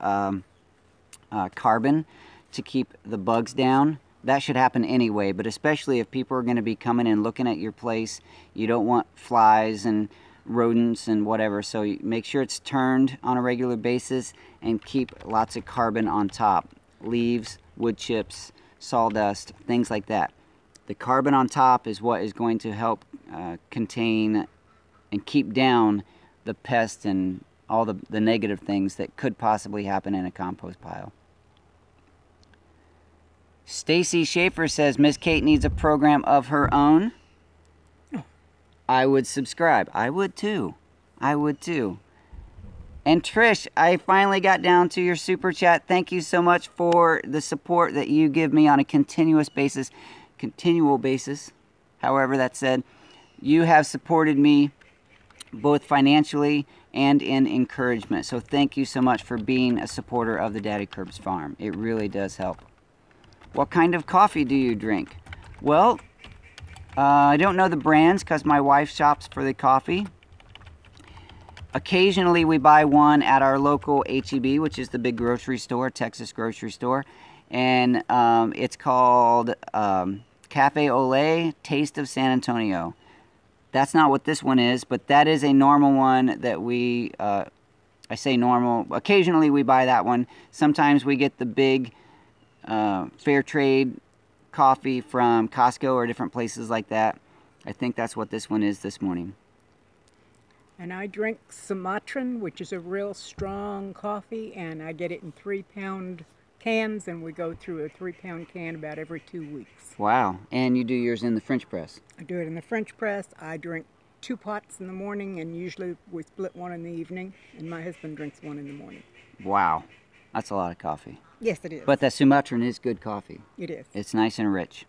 Speaker 1: carbon to keep the bugs down. That should happen anyway, but especially if people are going to be coming and looking at your place, you don't want flies and rodents and whatever, so you make sure it's turned on a regular basis and keep lots of carbon on top. Leaves, wood chips, sawdust, things like that. The carbon on top is what is going to help contain and keep down the pests and all the negative things that could possibly happen in a compost pile. Stacy Schaefer says Miss Kate needs a program of her own. I would subscribe. I would too. I would too. And Trish, I finally got down to your super chat. Thank you so much for the support that you give me on a continual basis, however that's said. You have supported me both financially and in encouragement. So thank you so much for being a supporter of the Daddykirbs Farm. It really does help. What kind of coffee do you drink? Well, I don't know the brands because my wife shops for the coffee. Occasionally we buy one at our local H-E-B, which is the big grocery store, Texas grocery store. And it's called Cafe Olé Taste of San Antonio. That's not what this one is, but that is a normal one that we, I say normal, occasionally we buy that one. Sometimes we get the big fair trade coffee from Costco or different places like that. I think that's what this one is this morning.
Speaker 2: And I drink Sumatran, which is a real strong coffee, and I get it in 3-pound cans, and we go through a 3-pound can about every 2 weeks.
Speaker 1: Wow. And you do yours in the French press?
Speaker 2: I do it in the French press. I drink 2 pots in the morning, and usually we split one in the evening, and my husband drinks one in the morning.
Speaker 1: Wow. That's a lot of coffee.
Speaker 2: Yes, it is.
Speaker 1: But that Sumatran is good coffee.
Speaker 2: It is.
Speaker 1: It's nice and rich.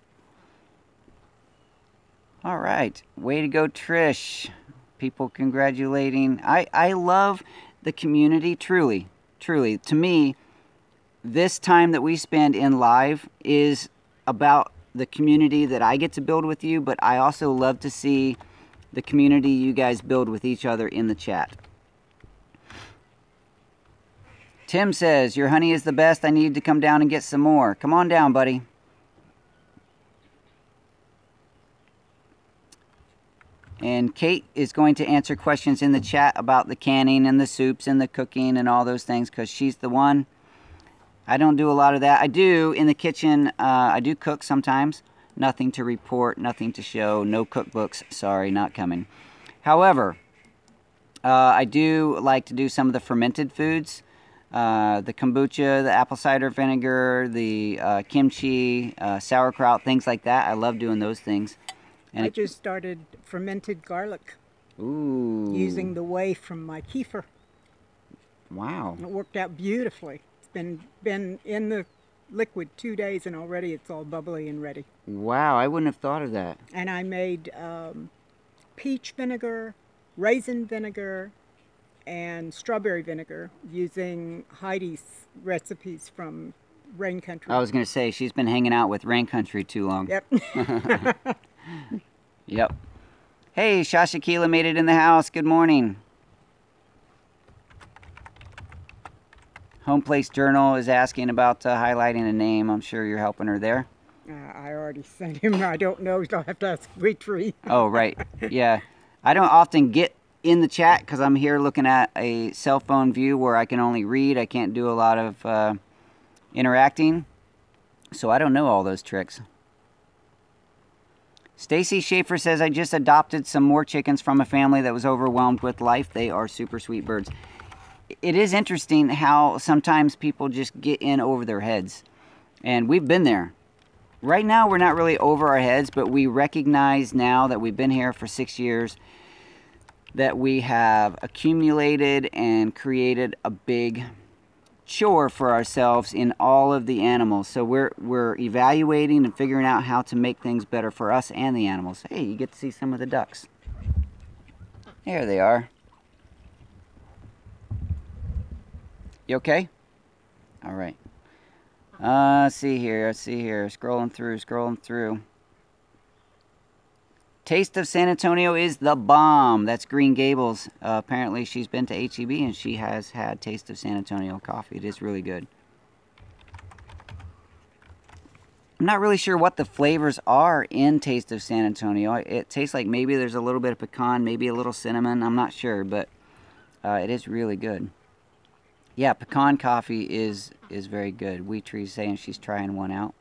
Speaker 1: All right. Way to go, Trish. People congratulating. I love the community, truly. Truly. To me, this time that we spend in live is about the community that I get to build with you, but I also love to see the community you guys build with each other in the chat. Tim says, your honey is the best. I need to come down and get some more. Come on down, buddy. And Kate is going to answer questions in the chat about the canning and the soups and the cooking and all those things because she's the one. I don't do a lot of that. I do in the kitchen. I do cook sometimes. Nothing to report, nothing to show, no cookbooks. Sorry, not coming. However, I do like to do some of the fermented foods. The kombucha, the apple cider vinegar, the kimchi, sauerkraut, things like that. I love doing those things. And
Speaker 2: I just started fermented garlic.
Speaker 1: Ooh.
Speaker 2: Using the whey from my kefir.
Speaker 1: Wow.
Speaker 2: It worked out beautifully. It's been in the liquid 2 days and already it's all bubbly and ready.
Speaker 1: Wow, I wouldn't have thought of that.
Speaker 2: And I made peach vinegar, raisin vinegar, and strawberry vinegar using Heidi's recipes from Rain Country.
Speaker 1: I was going to say, she's been hanging out with Rain Country too long.
Speaker 2: Yep.
Speaker 1: Yep. Hey, Shashakila made it in the house. Good morning. Home Place Journal is asking about highlighting a name. I'm sure you're helping her there.
Speaker 2: I already sent him. I don't know. I'll have to ask Sweet Tree.
Speaker 1: Oh, right. Yeah. I don't often get in the chat because I'm here looking at a cell phone view where I can only read. I can't do a lot of interacting. So I don't know all those tricks. Stacy Schaefer says, I just adopted some more chickens from a family that was overwhelmed with life. They are super sweet birds. It is interesting how sometimes people just get in over their heads. And we've been there. Right now, we're not really over our heads, but we recognize now that we've been here for 6 years that we have accumulated and created a big chore for ourselves in all of the animals. So we're evaluating and figuring out how to make things better for us and the animals. Hey, you get to see some of the ducks. There they are. You okay? All right. Let's see here. Scrolling through. Taste of San Antonio is the bomb. That's Green Gables. Apparently she's been to HEB and she has had Taste of San Antonio coffee. It is really good. I'm not really sure what the flavors are in Taste of San Antonio. It tastes like maybe there's a little bit of pecan, maybe a little cinnamon. I'm not sure, but it is really good. Yeah, pecan coffee is very good. Wheat Tree's saying she's trying one out.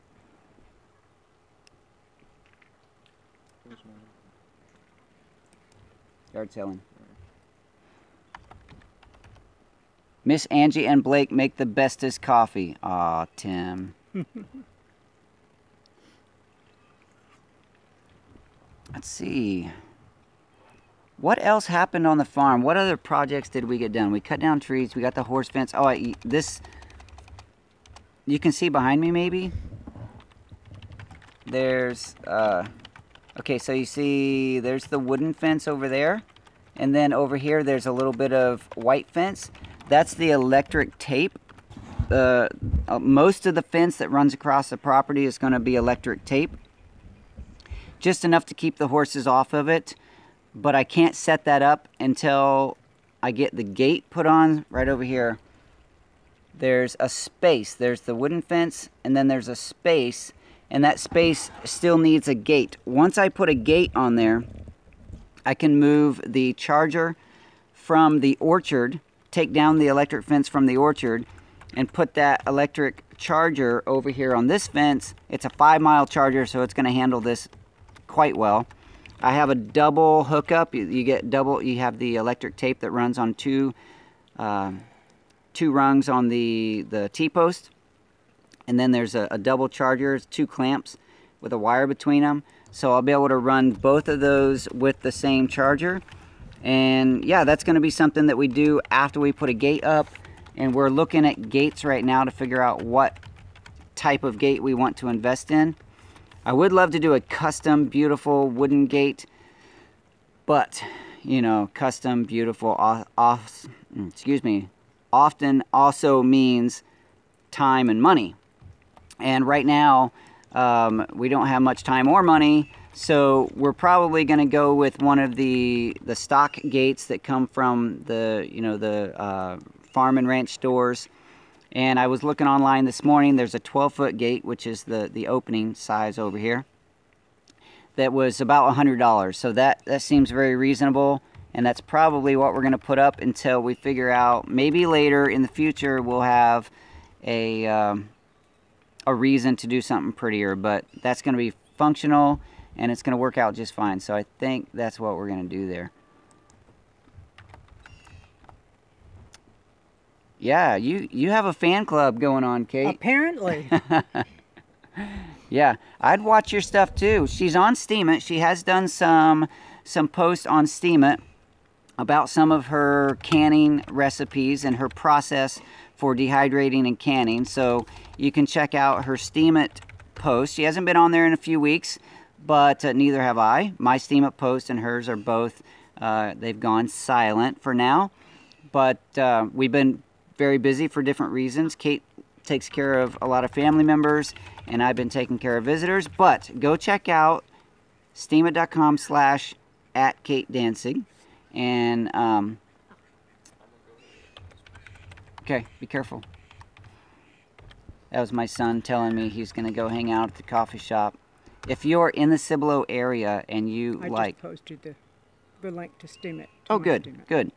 Speaker 1: Yard selling. Miss Angie and Blake make the bestest coffee. Aw, Tim. Let's see. What else happened on the farm? What other projects did we get done? We cut down trees. We got the horse fence. Oh, this... You can see behind me, maybe? There's... Okay, so you see there's the wooden fence over there. And then over here, there's a little bit of white fence. That's the electric tape. Most of the fence that runs across the property is going to be electric tape. Just enough to keep the horses off of it. But I can't set that up until I get the gate put on right over here. There's a space. There's the wooden fence, and then there's a space. And that space still needs a gate. Once I put a gate on there, I can move the charger from the orchard, take down the electric fence from the orchard, and put that electric charger over here on this fence. It's a 5-mile charger, so it's going to handle this quite well. I have a double hookup. You get double. You have the electric tape that runs on two rungs on the T-post. And then there's a double charger, 2 clamps with a wire between them. So I'll be able to run both of those with the same charger. And yeah, that's going to be something that we do after we put a gate up. And we're looking at gates right now to figure out what type of gate we want to invest in. I would love to do a custom, beautiful wooden gate. But, you know, custom, beautiful, often also means time and money. And right now, we don't have much time or money, so we're probably going to go with one of the stock gates that come from the farm and ranch stores. And I was looking online this morning. There's a 12-foot gate, which is the opening size over here. That was about $100. So that seems very reasonable, and that's probably what we're going to put up until we figure out. Maybe later in the future we'll have a reason to do something prettier, but that's going to be functional and it's going to work out just fine. So I think that's what we're going to do there. Yeah, you have a fan club going on, Kate.
Speaker 2: Apparently.
Speaker 1: Yeah, I'd watch your stuff too. She's on Steemit. She has done some posts on Steemit about some of her canning recipes and her process for dehydrating and canning. So you can check out her Steemit post. She hasn't been on there in a few weeks, but neither have I. My Steemit post and hers are both, they've gone silent for now. But we've been very busy for different reasons. Kate takes care of a lot of family members, and I've been taking care of visitors. But go check out steemit.com/@KateDanzig. And, okay, be careful. That was my son telling me he's going to go hang out at the coffee shop. If you're in the Cibolo area and you
Speaker 2: I just posted the link to Steam It.
Speaker 1: Oh, good, good.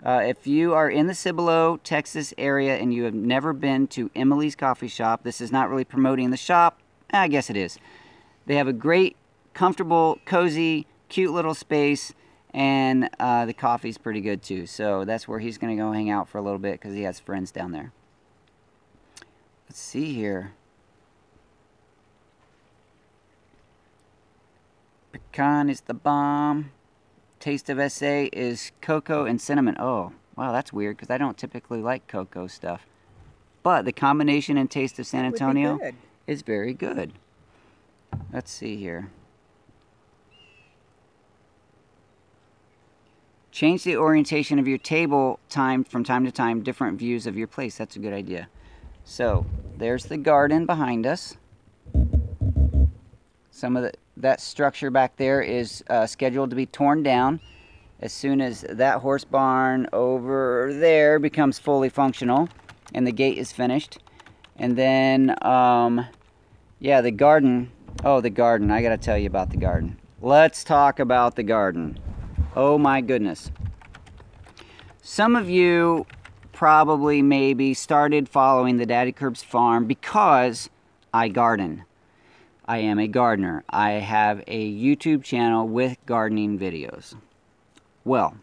Speaker 1: If you are in the Cibolo, Texas area and you have never been to Emily's Coffee Shop, this is not really promoting the shop. I guess it is. They have a great, comfortable, cozy, cute little space, and the coffee's pretty good too. So that's where he's going to go hang out for a little bit because he has friends down there. Let's see here. Pecan is the bomb. Taste of SA is cocoa and cinnamon. Oh, wow, that's weird because I don't typically like cocoa stuff. But the combination and taste of San Antonio is very good. Let's see here. Change the orientation of your table from time to time, different views of your place. That's a good idea. So, there's the garden behind us. Some of that structure back there is scheduled to be torn down as soon as that horse barn over there becomes fully functional and the gate is finished. And then, yeah, the garden. Oh, the garden. I got to tell you about the garden. Let's talk about the garden. Oh my goodness. Some of you probably maybe started following the Daddykirbs Farm because I garden. I am a gardener. I have a YouTube channel with gardening videos. Well,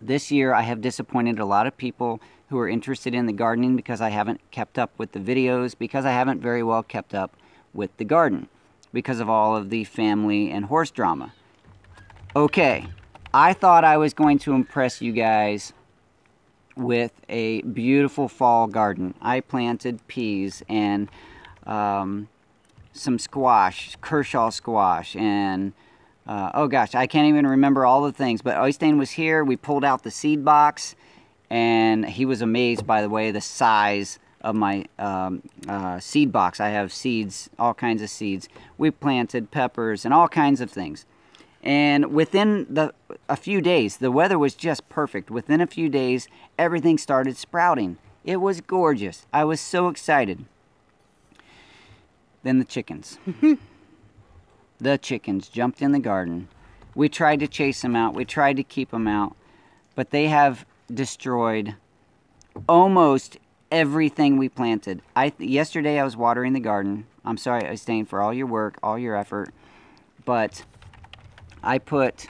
Speaker 1: this year I have disappointed a lot of people who are interested in the gardening because I haven't kept up with the videos, because I haven't very well kept up with the garden, because of all of the family and horse drama. Okay, I thought I was going to impress you guys with a beautiful fall garden. I planted peas and some squash, Kershaw squash, and oh gosh, I can't even remember all the things, but Øystein was here. We pulled out the seed box, and he was amazed, by the way, the size of my seed box. I have seeds, all kinds of seeds. We planted peppers and all kinds of things. And within a few days, the weather was just perfect. Within a few days, everything started sprouting. It was gorgeous. I was so excited. Then the chickens. The chickens jumped in the garden. We tried to chase them out. We tried to keep them out. But they have destroyed almost everything we planted. Yesterday I was watering the garden. I'm sorry, Øystein, for all your work, all your effort. But I put,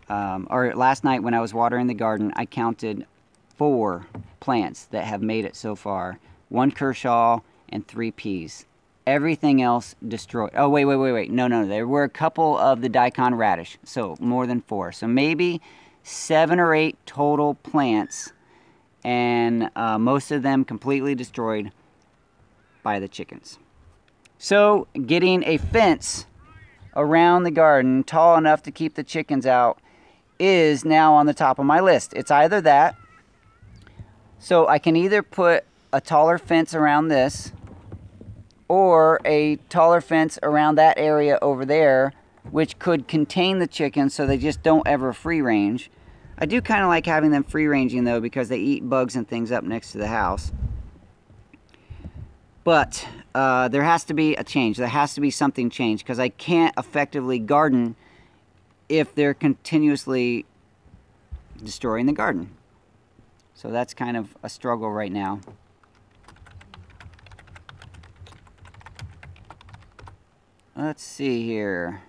Speaker 1: or last night when I was watering the garden, I counted 4 plants that have made it so far. 1 Kershaw and 3 peas. Everything else destroyed. Oh, wait. No. There were a couple of the daikon radish, so more than 4. So maybe 7 or 8 total plants, and most of them completely destroyed by the chickens. So getting a fence around the garden tall enough to keep the chickens out is now on the top of my list. It's either that, so I can either put a taller fence around this, or a taller fence around that area over there, which could contain the chickens so they just don't ever free range. I do kind of like having them free ranging though, because they eat bugs and things up next to the house. But there has to be a change. There has to be something changed, because I can't effectively garden if they're continuously destroying the garden. So that's kind of a struggle right now. Let's see here.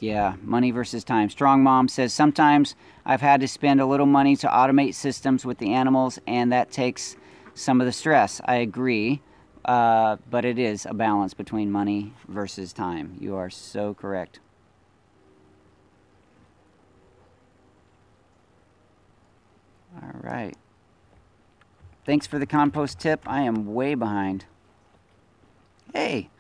Speaker 1: Yeah, money versus time. Strong Mom says, sometimes I've had to spend a little money to automate systems with the animals, and that takes some of the stress. I agree, but it is a balance between money versus time. You are so correct. All right. Thanks for the compost tip. I am way behind. Hey,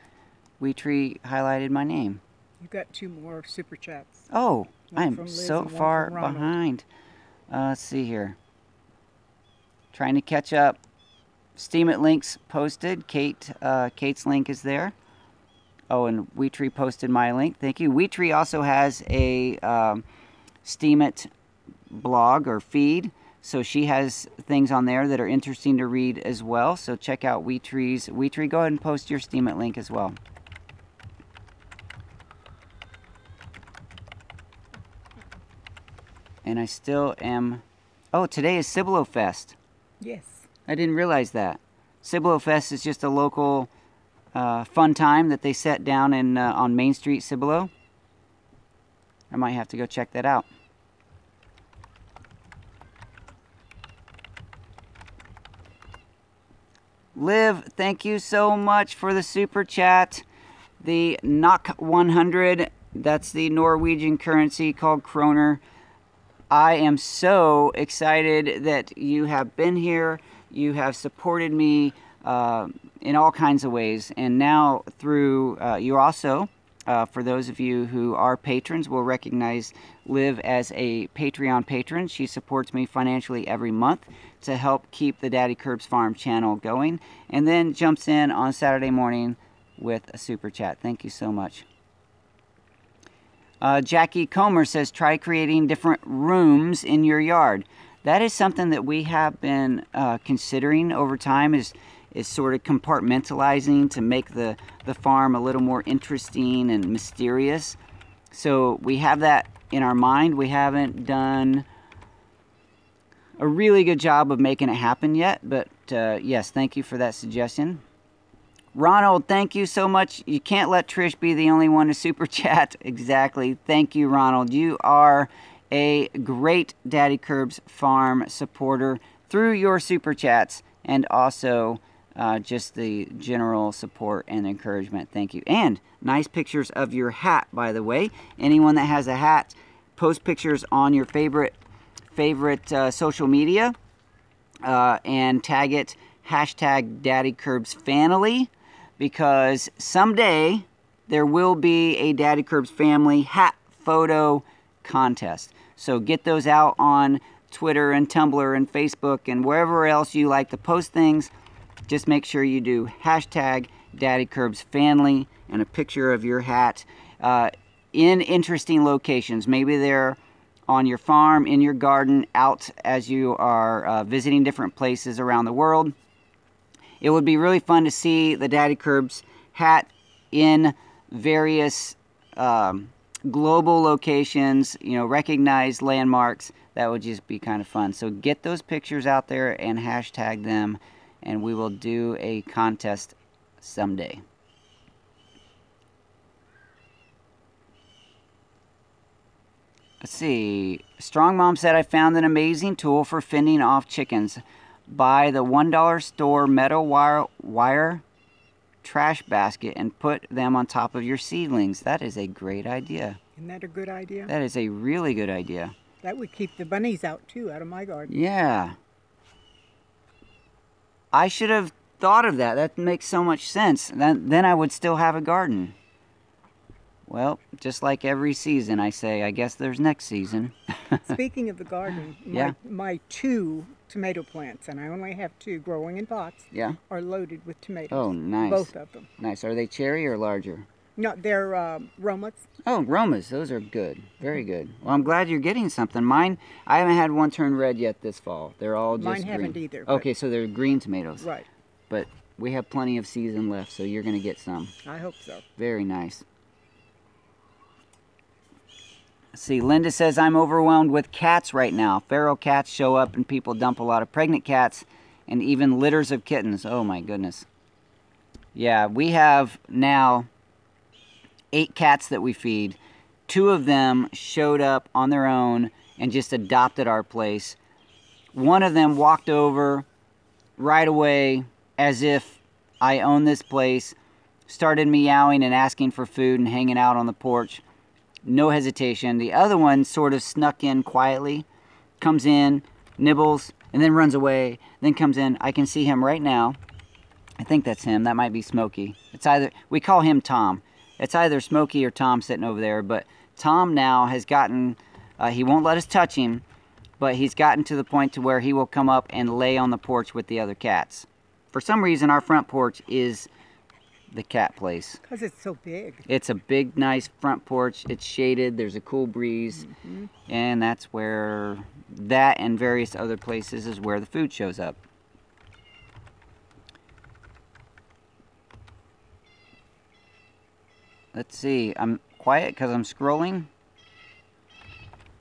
Speaker 1: WeTree highlighted my name.
Speaker 2: You got 2 more super chats.
Speaker 1: Oh, I am
Speaker 2: Liz
Speaker 1: so
Speaker 2: and
Speaker 1: far behind. Let's see here. Trying to catch up. Steam It links posted. Kate's link is there. Oh, and WeTree posted my link. Thank you. WeTree also has a Steam It blog or feed. So she has things on there that are interesting to read as well. So check out Wheatree's. Wheatree, go ahead and post your Steam It link as well. And I still am... Oh, today is Cibolo Fest.
Speaker 2: Yes.
Speaker 1: I didn't realize that. Cibolo Fest is just a local fun time that they set down in on Main Street, Cibolo. I might have to go check that out. Liv, thank you so much for the super chat. The NOK 100, that's the Norwegian currency called kroner. I am so excited that you have been here. You have supported me in all kinds of ways. And now through, you also, for those of you who are patrons, will recognize Liv as a Patreon patron. She supports me financially every month to help keep the Daddykirbs Farm channel going. And then jumps in on Saturday morning with a super chat. Thank you so much. Jackie Comer says, try creating different rooms in your yard. That is something that we have been considering over time, is sort of compartmentalizing to make the farm a little more interesting and mysterious. So we have that in our mind. We haven't done a really good job of making it happen yet, but yes, thank you for that suggestion. Ronald, thank you so much. You can't let Trish be the only one to super chat. Exactly. Thank you, Ronald. You are a great Daddykirbs Farm supporter through your super chats and also just the general support and encouragement. Thank you. And nice pictures of your hat, by the way. Anyone that has a hat, post pictures on your favorite social media and tag it #Daddykirbs Fanily. Because someday there will be a Daddykirbs family hat photo contest. So get those out on Twitter and Tumblr and Facebook and wherever else you like to post things. Just make sure you do #Daddykirbs Fanily and a picture of your hat in interesting locations. Maybe they're on your farm, in your garden, out as you are visiting different places around the world. It would be really fun to see the Daddykirbs hat in various global locations, you know, recognized landmarks. That would just be kind of fun. So get those pictures out there and hashtag them, and we will do a contest someday. Let's see. Strong Mom said, I found an amazing tool for fending off chickens. Buy the $1 store metal wire trash basket and put them on top of your seedlings. That is a great idea.
Speaker 2: Isn't that a good idea?
Speaker 1: That is a really good idea.
Speaker 2: That would keep the bunnies out too, out of my garden.
Speaker 1: Yeah. I should have thought of that. That makes so much sense. Then I would still have a garden. Well, just like every season, I say, I guess there's next season.
Speaker 2: Speaking of the garden, my 2 tomato plants, and I only have 2 growing in pots, are loaded with tomatoes.
Speaker 1: Oh, nice.
Speaker 2: Both of them.
Speaker 1: Nice. Are they cherry or larger?
Speaker 2: No, they're Romas.
Speaker 1: Oh, Romas. Those are good. Very good. Well, I'm glad you're getting something. Mine, I haven't had one turn red yet this fall. They're all just
Speaker 2: Mine
Speaker 1: green.
Speaker 2: haven't either.
Speaker 1: Okay, so they're green tomatoes.
Speaker 2: Right.
Speaker 1: But we have plenty of season left, so you're going to get some.
Speaker 2: I hope so.
Speaker 1: Very nice. See, Linda says, I'm overwhelmed with cats right now. Feral cats show up and people dump a lot of pregnant cats and even litters of kittens. Oh my goodness. Yeah, we have now 8 cats that we feed. 2 of them showed up on their own and just adopted our place. One of them walked over right away as if I own this place, started meowing and asking for food and hanging out on the porch. No hesitation. The other one sort of snuck in quietly, comes in, nibbles, and then runs away, then comes in. I can see him right now. I think that's him. That might be Smokey. It's either, we call him Tom. It's either Smokey or Tom sitting over there, but Tom now has gotten, he won't let us touch him, but he's gotten to the point to where he will come up and lay on the porch with the other cats. For some reason, our front porch is the cat place.
Speaker 2: Because it's so big.
Speaker 1: It's a big, nice front porch. It's shaded. There's a cool breeze. And that's where that and various other places is where the food shows up. Let's see. I'm quiet because I'm scrolling.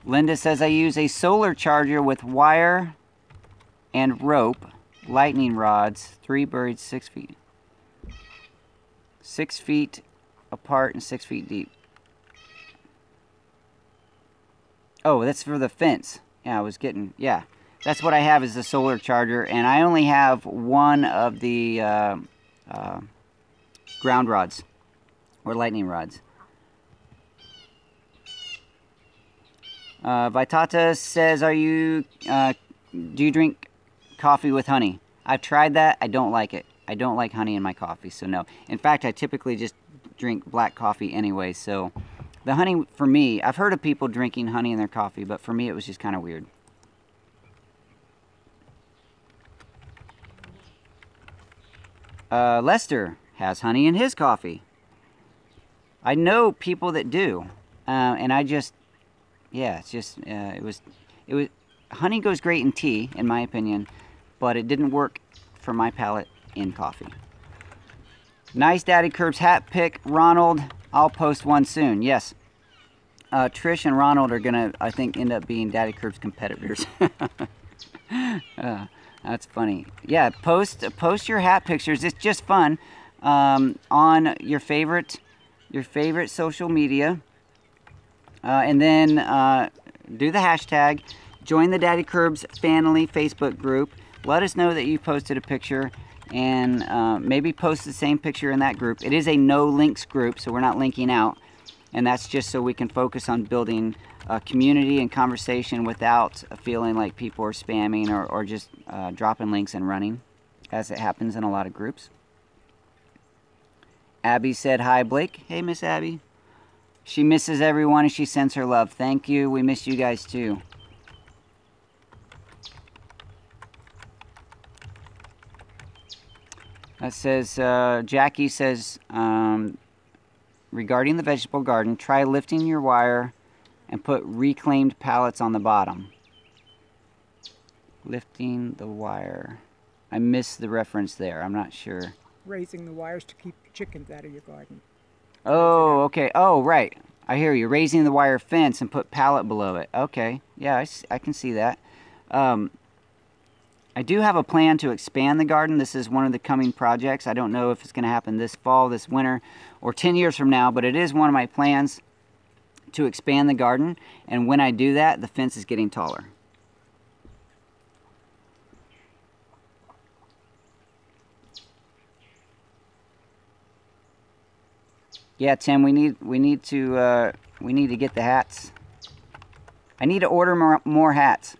Speaker 1: Linda says I use a solar charger with wire and rope, lightning rods, 3 buried 6 feet. 6 feet apart and 6 feet deep. Oh, that's for the fence. Yeah, I was getting, yeah. That's what I have is the solar charger, and I only have one of the ground rods, or lightning rods. Vitata says, do you drink coffee with honey? I've tried that. I don't like it. I don't like honey in my coffee, so no. In fact, I typically just drink black coffee anyway, so the honey, for me, I've heard of people drinking honey in their coffee, but for me it was just kind of weird. Lester has honey in his coffee. I know people that do, and I just, yeah, it's just, it was, honey goes great in tea, in my opinion, but it didn't work for my palate in coffee. Nice Daddykirbs hat pick, Ronald. I'll post one soon. Yes. Trish and Ronald are gonna, I think, end up being Daddykirbs competitors. That's funny. Yeah, post your hat pictures. It's just fun on your favorite social media, and then do the hashtag. Join the Daddykirbs Fanily Facebook group. Let us know that you posted a picture, and maybe post the same picture in that group. It is a no links group, so we're not linking out, and that's just so we can focus on building a community and conversation without feeling like people are spamming or just dropping links and running, as it happens in a lot of groups. Abby said, hi, Blake. Hey, Miss Abby. She misses everyone and she sends her love. Thank you. We miss you guys too. That says, Jackie says, regarding the vegetable garden, try lifting your wire and put reclaimed pallets on the bottom. Lifting the wire. I missed the reference there. I'm not sure.
Speaker 2: Raising the wires to keep the chickens out of your garden.
Speaker 1: Oh, okay. Oh, right. I hear you. Raising the wire fence and put pallet below it. Okay. Yeah, I can see that. I do have a plan to expand the garden. This is one of the coming projects. I don't know if it's going to happen this fall, this winter, or 10 years from now, but it is one of my plans to expand the garden. And when I do that, the fence is getting taller. Yeah, Tim, we need to get the hats. I need to order more hats.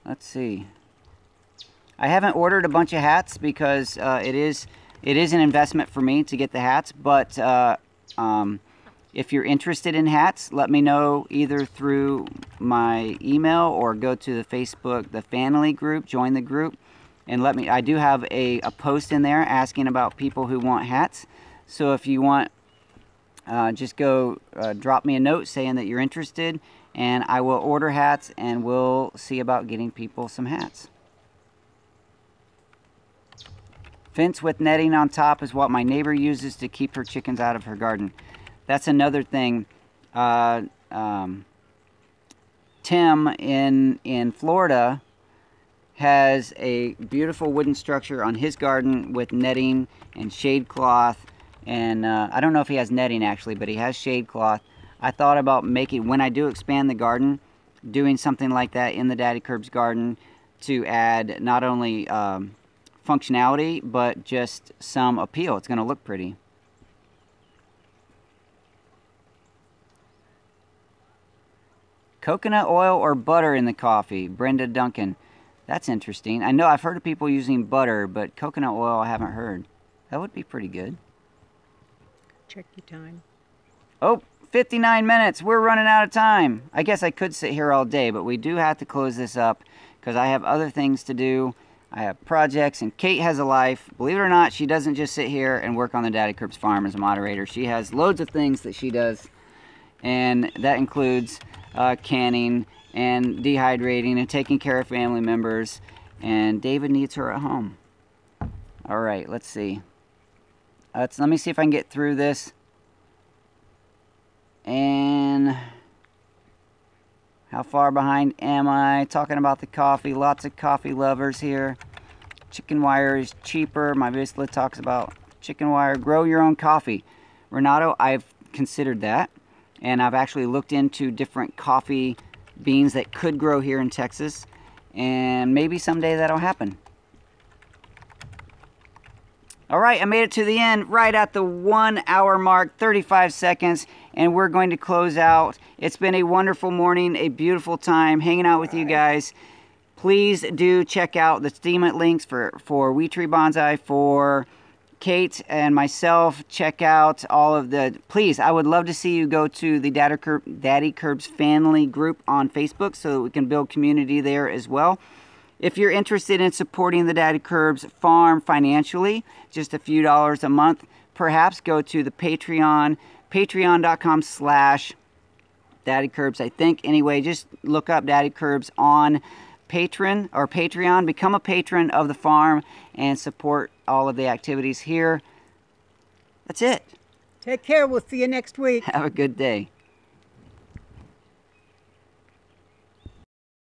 Speaker 1: Let's see. I haven't ordered a bunch of hats because it is an investment for me to get the hats. But if you're interested in hats, let me know either through my email or go to the Facebook, the Fanily group, join the group, and let me. I do have a post in there asking about people who want hats. So if you want, just go drop me a note saying that you're interested, and I will order hats, and we'll see about getting people some hats. Fence with netting on top is what my neighbor uses to keep her chickens out of her garden. That's another thing. Tim in Florida has a beautiful wooden structure on his garden with netting and shade cloth. And I don't know if he has netting actually, but he has shade cloth. I thought about making, when I do expand the garden, doing something like that in the Daddykirbs garden to add not only functionality, but just some appeal. It's going to look pretty. Coconut oil or butter in the coffee, Brenda Duncan. That's interesting. I know I've heard of people using butter, but coconut oil I haven't heard. That would be pretty good.
Speaker 2: Check your time.
Speaker 1: Oh, 59 minutes. We're running out of time. I guess I could sit here all day, but we do have to close this up because I have other things to do. I have projects, and Kate has a life. Believe it or not, she doesn't just sit here and work on the Daddykirbs Farm as a moderator. She has loads of things that she does, and that includes canning and dehydrating and taking care of family members, and David needs her at home. All right, let's see. Let me see if I can get through this. And how far behind am I? Talking about the coffee. Lots of coffee lovers here. Chicken wire is cheaper. My Visla talks about chicken wire. Grow your own coffee. Renato, I've considered that. And I've actually looked into different coffee beans that could grow here in Texas. And maybe someday that'll happen. All right, I made it to the end, right at the 1 hour mark, 35 seconds, and we're going to close out. It's been a wonderful morning, a beautiful time hanging out with you guys. Please do check out the Steemit links for Wee Tree Bonsai, for Kate and myself. Check out all of the, please, I would love to see you go to the Daddykirbs Family group on Facebook so that we can build community there as well. If you're interested in supporting the Daddykirbs Farm financially, just a few dollars a month, perhaps go to the Patreon, patreon.com/Daddykirbs, I think. Anyway, just look up Daddykirbs on Patreon. Become a patron of the farm and support all of the activities here. That's it.
Speaker 2: Take care. We'll see you next week.
Speaker 1: Have a good day.